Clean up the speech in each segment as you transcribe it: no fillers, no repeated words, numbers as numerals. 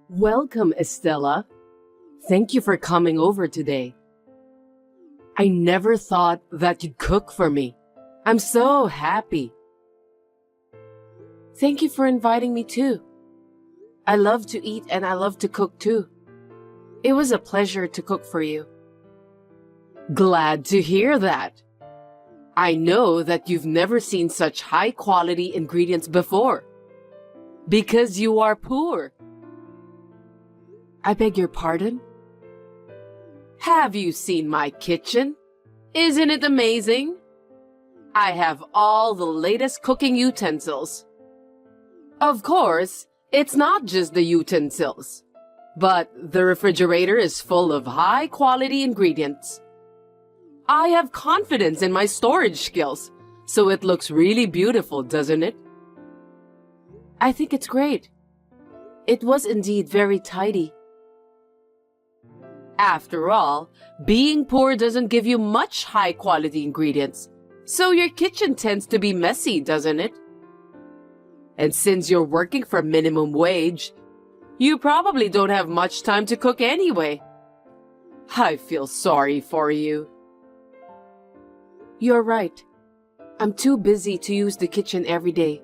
Welcome, Estella. Thank you for coming over today. I never thought that you'd cook for me. I'm so happy. Thank you for inviting me too. I love to eat and I love to cook too. It was a pleasure to cook for you. Glad to hear that. I know that you've never seen such high quality ingredients before. Because you are poor. I beg your pardon? Have you seen my kitchen? Isn't it amazing? I have all the latest cooking utensils. Of course, it's not just the utensils, but the refrigerator is full of high-quality ingredients. I have confidence in my storage skills, so it looks really beautiful, doesn't it? I think it's great. It was indeed very tidy. After all, being poor doesn't give you much high-quality ingredients, so your kitchen tends to be messy, doesn't it? And since you're working for minimum wage, you probably don't have much time to cook anyway. I feel sorry for you. You're right. I'm too busy to use the kitchen every day.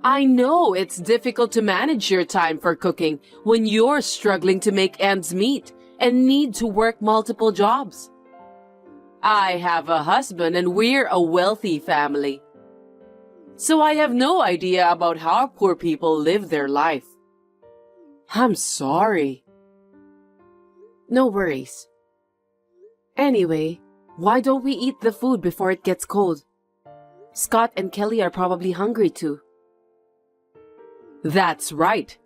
I know it's difficult to manage your time for cooking when you're struggling to make ends meet and need to work multiple jobs. I have a husband and we're a wealthy family. So I have no idea about how poor people live their life. I'm sorry. No worries. Anyway, why don't we eat the food before it gets cold? Scott and Kelly are probably hungry too. That's right.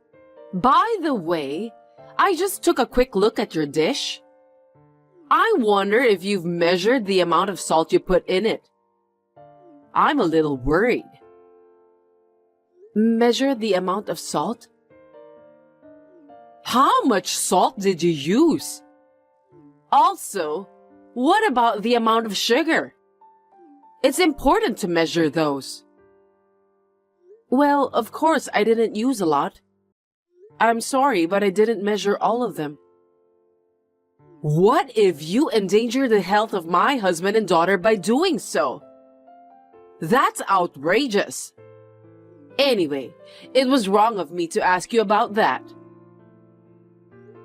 By the way, I just took a quick look at your dish. I wonder if you've measured the amount of salt you put in it. I'm a little worried. Measure the amount of salt? How much salt did you use? Also, what about the amount of sugar? It's important to measure those. Well, of course I didn't use a lot. I'm sorry, but I didn't measure all of them. What if you endanger the health of my husband and daughter by doing so? That's outrageous. Anyway, it was wrong of me to ask you about that.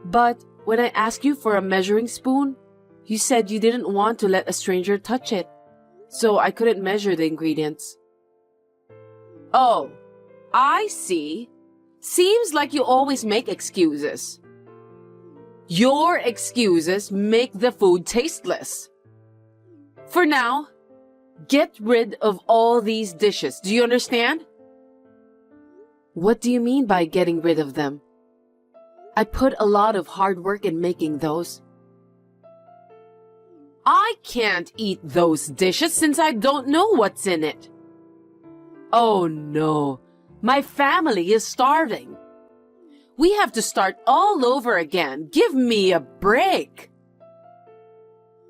But when I asked you for a measuring spoon, you said you didn't want to let a stranger touch it, so I couldn't measure the ingredients. Oh, I see. Seems like you always make excuses. Your excuses make the food tasteless. For now, get rid of all these dishes. Do you understand? What do you mean by getting rid of them? I put a lot of hard work in making those. I can't eat those dishes since I don't know what's in it. Oh no, my family is starving. We have to start all over again. Give me a break.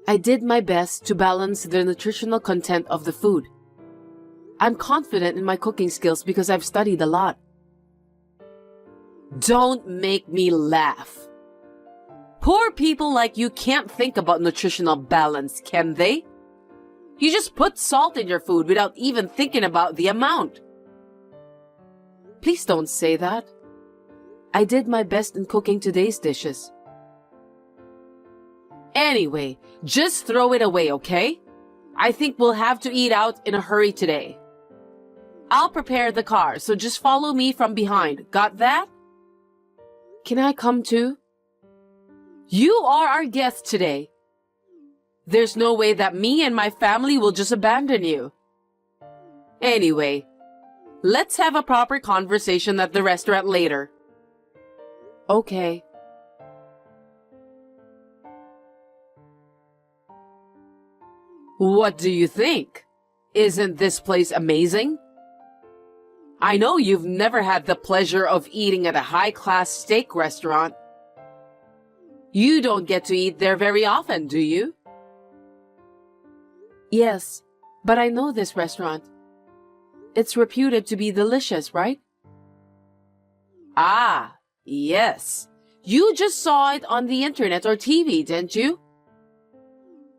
I did my best to balance the nutritional content of the food. I'm confident in my cooking skills because I've studied a lot. Don't make me laugh. Poor people like you can't think about nutritional balance, can they? You just put salt in your food without even thinking about the amount. Please don't say that. I did my best in cooking today's dishes. Anyway, just throw it away, okay? I think we'll have to eat out in a hurry today. I'll prepare the car, so just follow me from behind. Got that? Can I come too? You are our guest today. There's no way that me and my family will just abandon you. Anyway, let's have a proper conversation at the restaurant later. Okay. What do you think? Isn't this place amazing? I know you've never had the pleasure of eating at a high-class steak restaurant. You don't get to eat there very often, do you? Yes, but I know this restaurant. It's reputed to be delicious, right? Ah, Yes. You just saw it on the internet or TV, didn't you?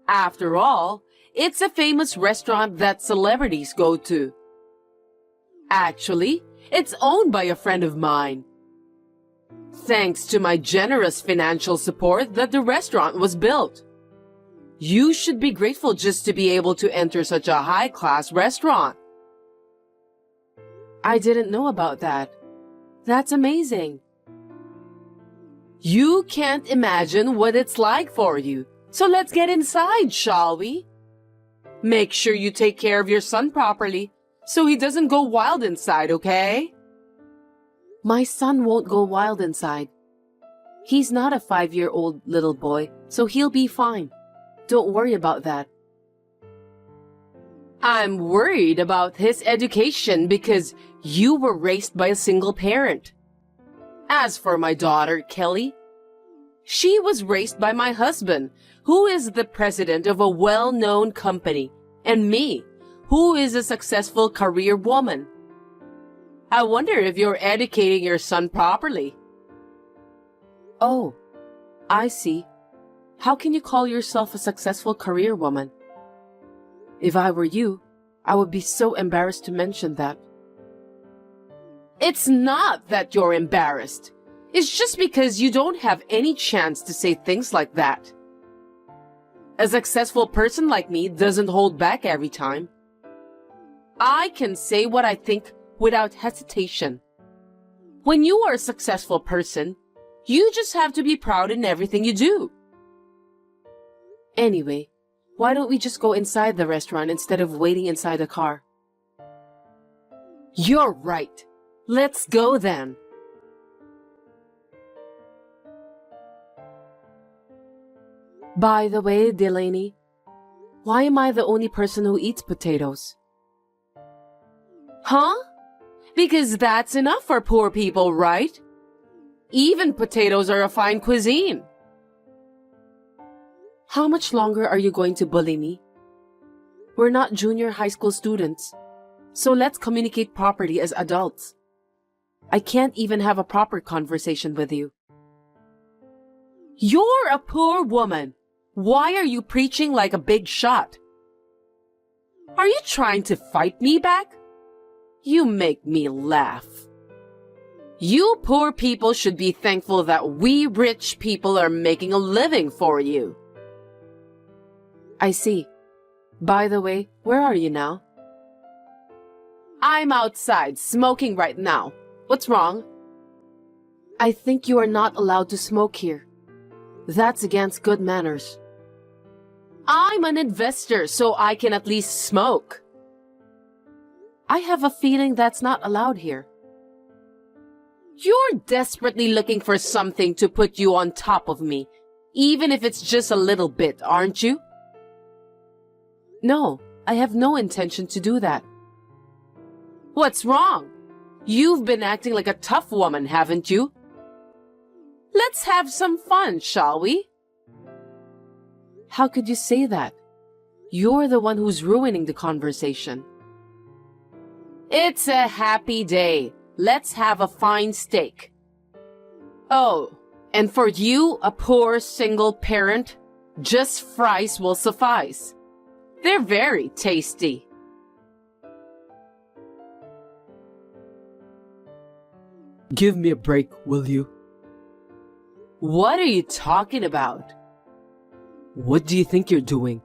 After all, it's a famous restaurant that celebrities go to. Actually, it's owned by a friend of mine. Thanks to my generous financial support that the restaurant was built. You should be grateful just to be able to enter such a high-class restaurant. I didn't know about that. That's amazing. You can't imagine what it's like for you. So let's get inside, shall we? Make sure you take care of your son properly so he doesn't go wild inside, okay? My son won't go wild inside. He's not a 5-year-old little boy, so he'll be fine. Don't worry about that. I'm worried about his education because you were raised by a single parent. As for my daughter, Kelly, she was raised by my husband, who is the president of a well-known company, and me, who is a successful career woman. I wonder if you're educating your son properly. Oh, I see. How can you call yourself a successful career woman? If I were you, I would be so embarrassed to mention that. It's not that you're embarrassed. It's just because you don't have any chance to say things like that. A successful person like me doesn't hold back every time. I can say what I think without hesitation. When you are a successful person, you just have to be proud in everything you do. Anyway, why don't we just go inside the restaurant instead of waiting inside the car? You're right. Let's go then. By the way, Delaney, why am I the only person who eats potatoes? Huh? Because that's enough for poor people, right? Even potatoes are a fine cuisine. How much longer are you going to bully me? We're not junior high school students, so let's communicate properly as adults. I can't even have a proper conversation with you. You're a poor woman. Why are you preaching like a big shot? Are you trying to fight me back? You make me laugh. You poor people should be thankful that we rich people are making a living for you. I see. By the way, where are you now? I'm outside, smoking right now. What's wrong? I think you are not allowed to smoke here. That's against good manners. I'm an investor, so I can at least smoke. I have a feeling that's not allowed here. You're desperately looking for something to put you on top of me, even if it's just a little bit, aren't you? No, I have no intention to do that. What's wrong? You've been acting like a tough woman, haven't you? Let's have some fun, shall we? How could you say that? You're the one who's ruining the conversation. It's a happy day. Let's have a fine steak. Oh, and for you, a poor single parent, just fries will suffice. They're very tasty. Give me a break, will you? What are you talking about? What do you think you're doing?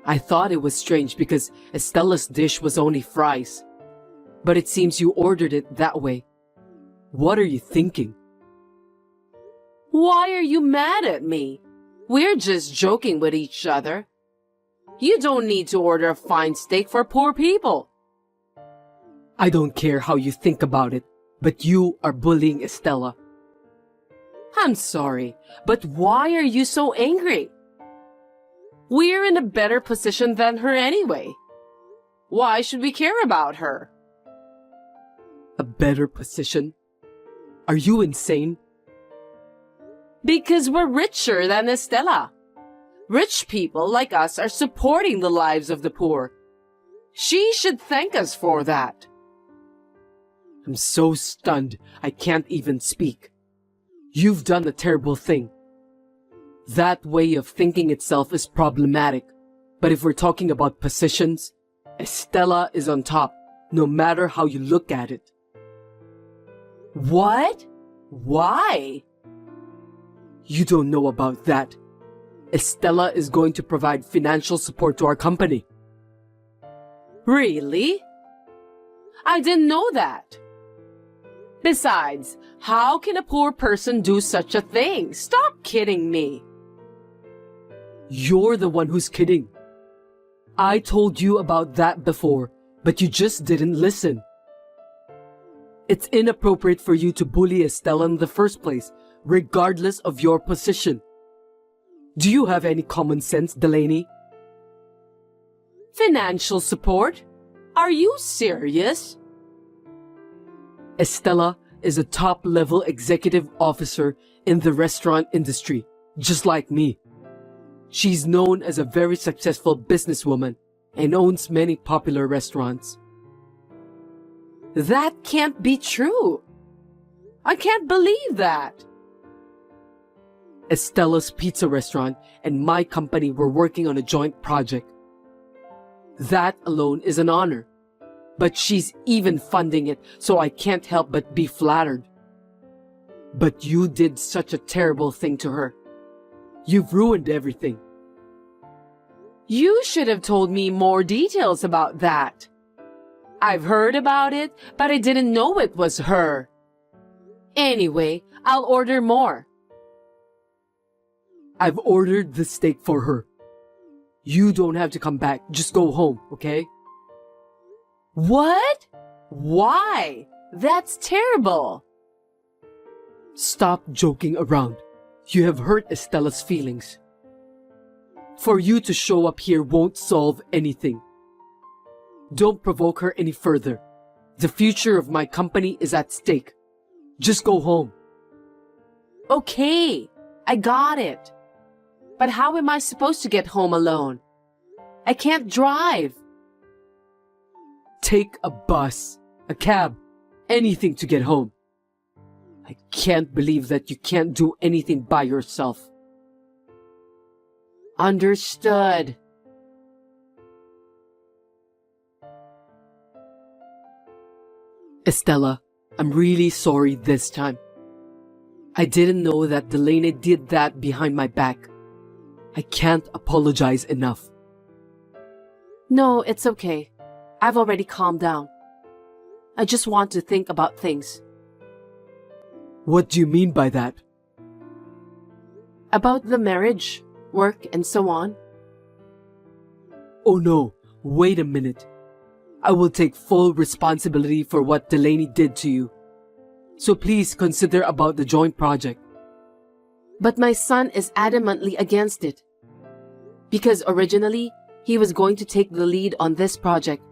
I thought it was strange because Estella's dish was only fries. But it seems you ordered it that way. What are you thinking? Why are you mad at me? We're just joking with each other. You don't need to order a fine steak for poor people. I don't care how you think about it, but you are bullying Estella. I'm sorry, but why are you so angry? We're in a better position than her anyway. Why should we care about her? A better position? Are you insane? Because we're richer than Estella. Rich people like us are supporting the lives of the poor. She should thank us for that. I'm so stunned I can't even speak. You've done a terrible thing. That way of thinking itself is problematic. But if we're talking about positions, Estella is on top, no matter how you look at it. What? Why? You don't know about that. Estella is going to provide financial support to our company. Really? I didn't know that. Besides, how can a poor person do such a thing? Stop kidding me. You're the one who's kidding. I told you about that before, but you just didn't listen. It's inappropriate for you to bully Estella in the first place, regardless of your position. Do you have any common sense, Delaney? Financial support? Are you serious? Estella is a top-level executive officer in the restaurant industry, just like me. She's known as a very successful businesswoman and owns many popular restaurants. That can't be true. I can't believe that. Estella's Pizza Restaurant and my company were working on a joint project. That alone is an honor. But she's even funding it, so I can't help but be flattered. But you did such a terrible thing to her. You've ruined everything. You should have told me more details about that. I've heard about it, but I didn't know it was her. Anyway, I'll order more. I've ordered the steak for her. You don't have to come back. Just go home, okay? What? Why? That's terrible. Stop joking around. You have hurt Estella's feelings. For you to show up here won't solve anything. Don't provoke her any further. The future of my company is at stake. Just go home. Okay, I got it. But how am I supposed to get home alone? I can't drive. Take a bus, a cab, anything to get home. I can't believe that you can't do anything by yourself. Understood. Estella, I'm really sorry this time. I didn't know that Delaney did that behind my back. I can't apologize enough. No, it's okay. I've already calmed down. I just want to think about things. What do you mean by that? About the marriage, work, and so on. Oh no, wait a minute. I will take full responsibility for what Delaney did to you. So please consider about the joint project. But my son is adamantly against it. Because originally, he was going to take the lead on this project.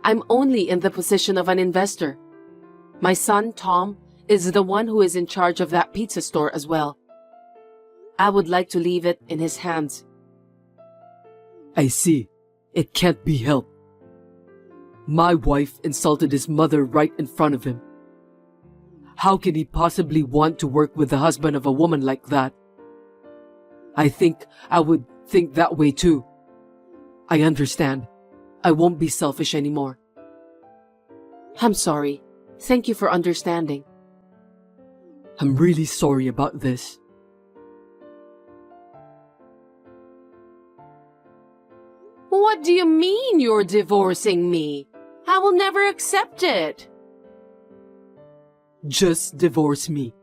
I'm only in the position of an investor. My son, Tom, is the one who is in charge of that pizza store as well. I would like to leave it in his hands. I see. It can't be helped. My wife insulted his mother right in front of him. How can he possibly want to work with the husband of a woman like that? I think I would think that way too. I understand. I won't be selfish anymore. I'm sorry. Thank you for understanding. I'm really sorry about this. What do you mean you're divorcing me? I will never accept it. Just divorce me.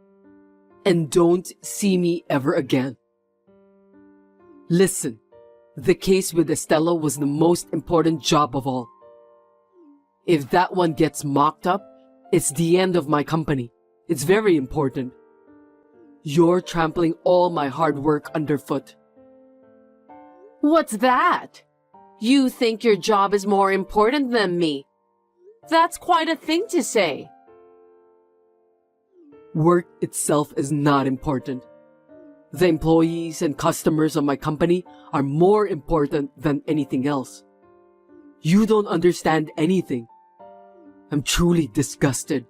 And don't see me ever again. Listen, the case with Estella was the most important job of all. If that one gets mocked up, it's the end of my company. It's very important. You're trampling all my hard work underfoot. What's that? You think your job is more important than me? That's quite a thing to say. Work itself is not important. The employees and customers of my company are more important than anything else. You don't understand anything. I'm truly disgusted.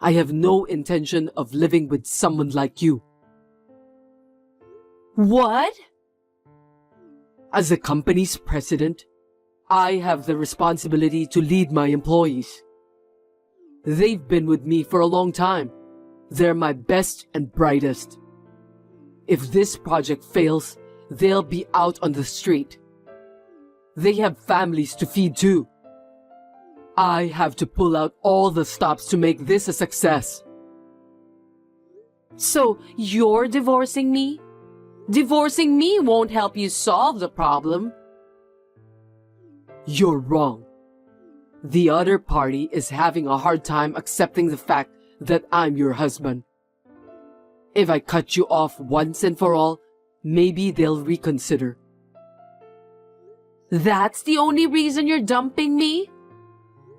I have no intention of living with someone like you. What? As the company's president, I have the responsibility to lead my employees. They've been with me for a long time. They're my best and brightest. If this project fails, they'll be out on the street. They have families to feed too. I have to pull out all the stops to make this a success. So you're divorcing me? Divorcing me won't help you solve the problem. You're wrong. The other party is having a hard time accepting the fact that I'm your husband. If I cut you off once and for all, maybe they'll reconsider. That's the only reason you're dumping me?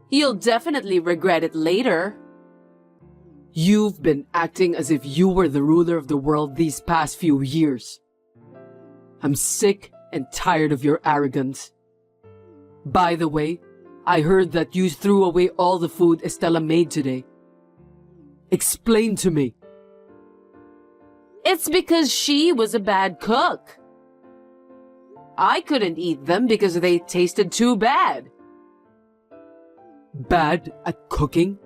You'll definitely regret it later. You've been acting as if you were the ruler of the world these past few years. I'm sick and tired of your arrogance. By the way, I heard that you threw away all the food Estella made today. Explain to me. It's because she was a bad cook. I couldn't eat them because they tasted too bad. Bad at cooking?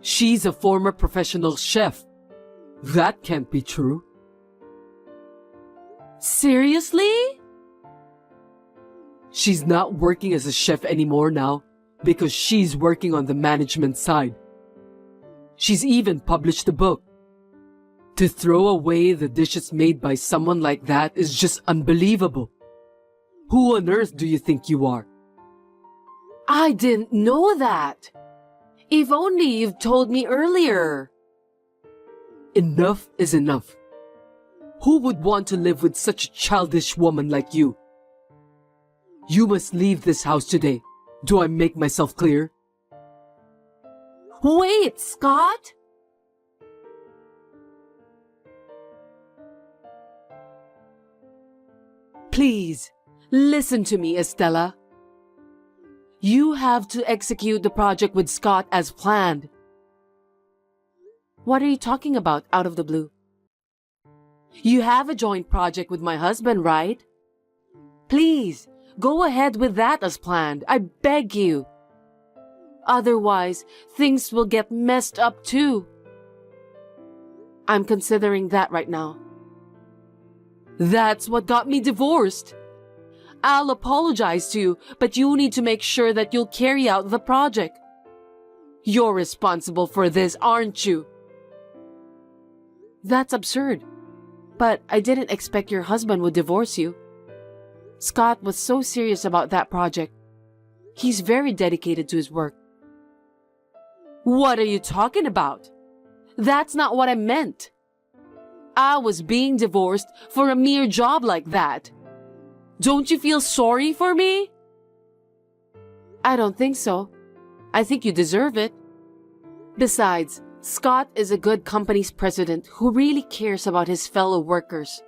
She's a former professional chef. That can't be true. Seriously? She's not working as a chef anymore now because she's working on the management side. She's even published a book. To throw away the dishes made by someone like that is just unbelievable. Who on earth do you think you are? I didn't know that. If only you've told me earlier. Enough is enough. Who would want to live with such a childish woman like you? You must leave this house today. Do I make myself clear? Wait, Scott! Please, listen to me, Estella. You have to execute the project with Scott as planned. What are you talking about out of the blue? You have a joint project with my husband, right? Please, go ahead with that as planned. I beg you. Otherwise, things will get messed up too. I'm considering that right now. That's what got me divorced. I'll apologize to you, but you need to make sure that you'll carry out the project. You're responsible for this, aren't you? That's absurd. But I didn't expect your husband would divorce you. Scott was so serious about that project. He's very dedicated to his work. What are you talking about? That's not what I meant. I was being divorced for a mere job like that. Don't you feel sorry for me? I don't think so. I think you deserve it. Besides, Scott is a good company's president who really cares about his fellow workers.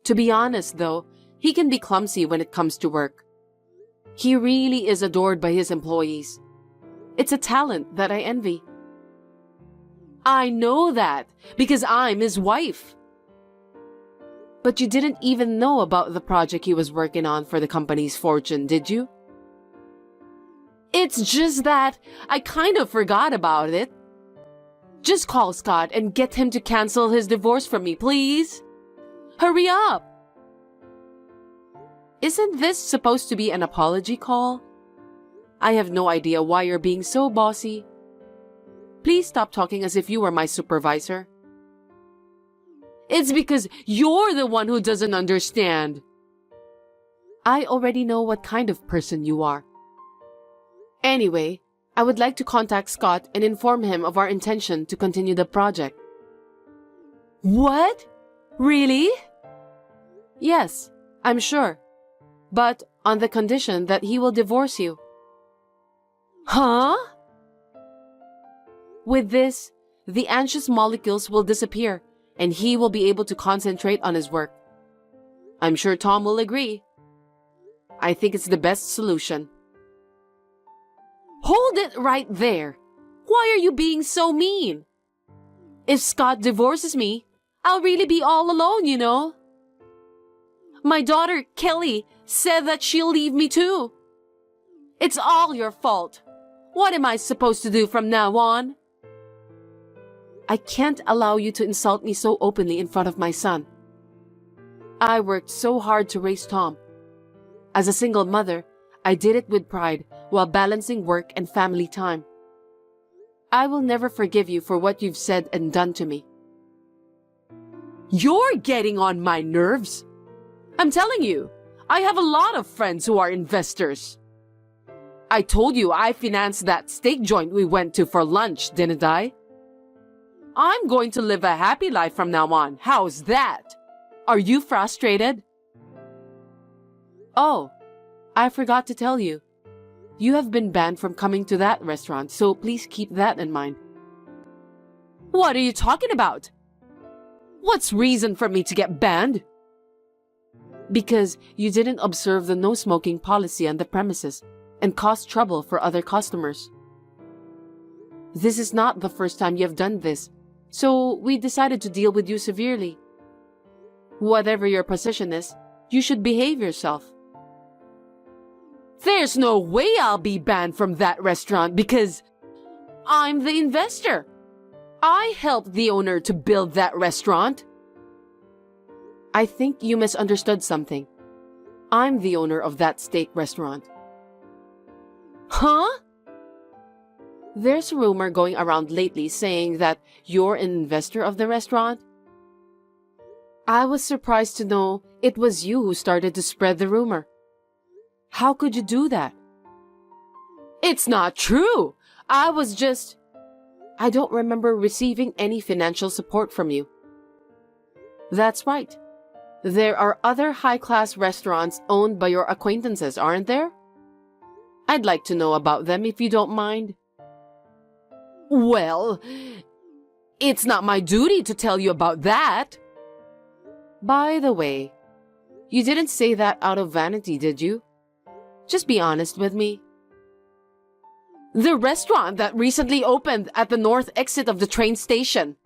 To be honest, though, he can be clumsy when it comes to work. He really is adored by his employees. It's a talent that I envy. I know that because I'm his wife. But you didn't even know about the project he was working on for the company's fortune, did you? It's just that I kind of forgot about it. Just call Scott and get him to cancel his divorce from me, please. Hurry up! Isn't this supposed to be an apology call? I have no idea why you're being so bossy. Please stop talking as if you were my supervisor. It's because you're the one who doesn't understand. I already know what kind of person you are. Anyway, I would like to contact Scott and inform him of our intention to continue the project. What? Really? Yes, I'm sure. But on the condition that he will divorce you. Huh? With this, the anxious molecules will disappear and he will be able to concentrate on his work. I'm sure Tom will agree. I think it's the best solution. Hold it right there. Why are you being so mean? If Scott divorces me, I'll really be all alone, you know? My daughter, Kelly, said that she'll leave me too. It's all your fault. What am I supposed to do from now on? I can't allow you to insult me so openly in front of my son. I worked so hard to raise Tom. As a single mother, I did it with pride while balancing work and family time. I will never forgive you for what you've said and done to me. You're getting on my nerves. I'm telling you, I have a lot of friends who are investors. I told you I financed that steak joint we went to for lunch, didn't I? I'm going to live a happy life from now on. How's that? Are you frustrated? Oh, I forgot to tell you. You have been banned from coming to that restaurant, so please keep that in mind. What are you talking about? What's reason for me to get banned? Because you didn't observe the no smoking policy on the premises and caused trouble for other customers. This is not the first time you have done this, so we decided to deal with you severely. Whatever your position is, you should behave yourself. There's no way I'll be banned from that restaurant because I'm the investor. I helped the owner to build that restaurant. I think you misunderstood something. I'm the owner of that steak restaurant. Huh? There's a rumor going around lately saying that you're an investor of the restaurant. I was surprised to know it was you who started to spread the rumor. How could you do that? It's not true. I don't remember receiving any financial support from you. That's right. There are other high-class restaurants owned by your acquaintances, aren't there? I'd like to know about them if you don't mind. Well, it's not my duty to tell you about that. By the way, you didn't say that out of vanity, did you? Just be honest with me. The restaurant that recently opened at the north exit of the train station.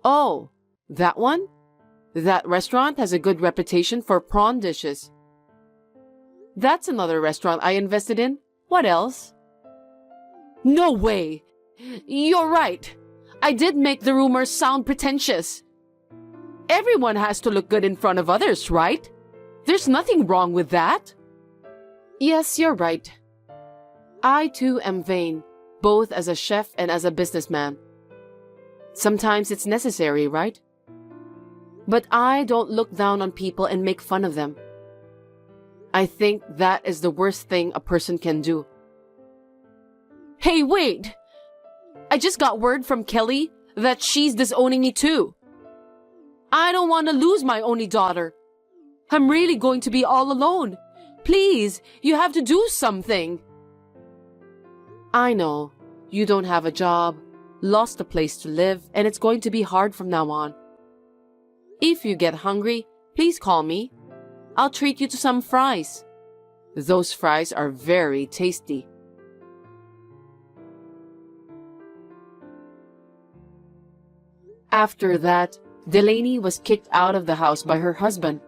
Oh, that one? That restaurant has a good reputation for prawn dishes. That's another restaurant I invested in. What else? No way! You're right. I did make the rumors sound pretentious. Everyone has to look good in front of others, right? There's nothing wrong with that. Yes, you're right. I too am vain, both as a chef and as a businessman. Sometimes it's necessary, right? But I don't look down on people and make fun of them. I think that is the worst thing a person can do. Hey, wait! I just got word from Kelly that she's disowning me too. I don't want to lose my only daughter. I'm really going to be all alone. Please, you have to do something. I know. You don't have a job, lost a place to live, and it's going to be hard from now on. If you get hungry, please call me. I'll treat you to some fries. Those fries are very tasty. After that, Delaney was kicked out of the house by her husband.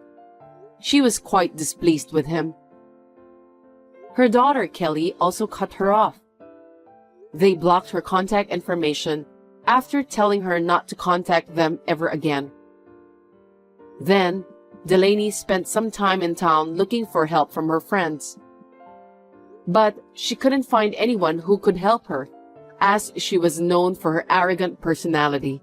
She was quite displeased with him. Her daughter, Kelly, also cut her off. They blocked her contact information after telling her not to contact them ever again. Then, Delaney spent some time in town looking for help from her friends. But she couldn't find anyone who could help her, as she was known for her arrogant personality.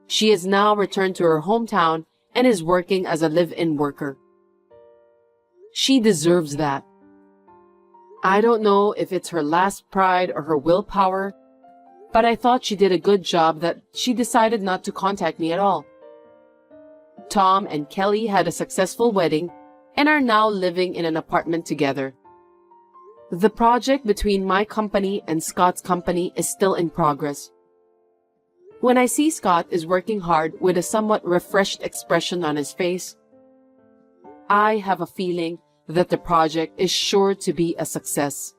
She has now returned to her hometown and is working as a live-in worker. She deserves that. I don't know if it's her last pride or her willpower, but I thought she did a good job that she decided not to contact me at all. Tom and Kelly had a successful wedding and are now living in an apartment together. The project between my company and Scott's company is still in progress. When I see Scott is working hard with a somewhat refreshed expression on his face, I have a feeling that the project is sure to be a success.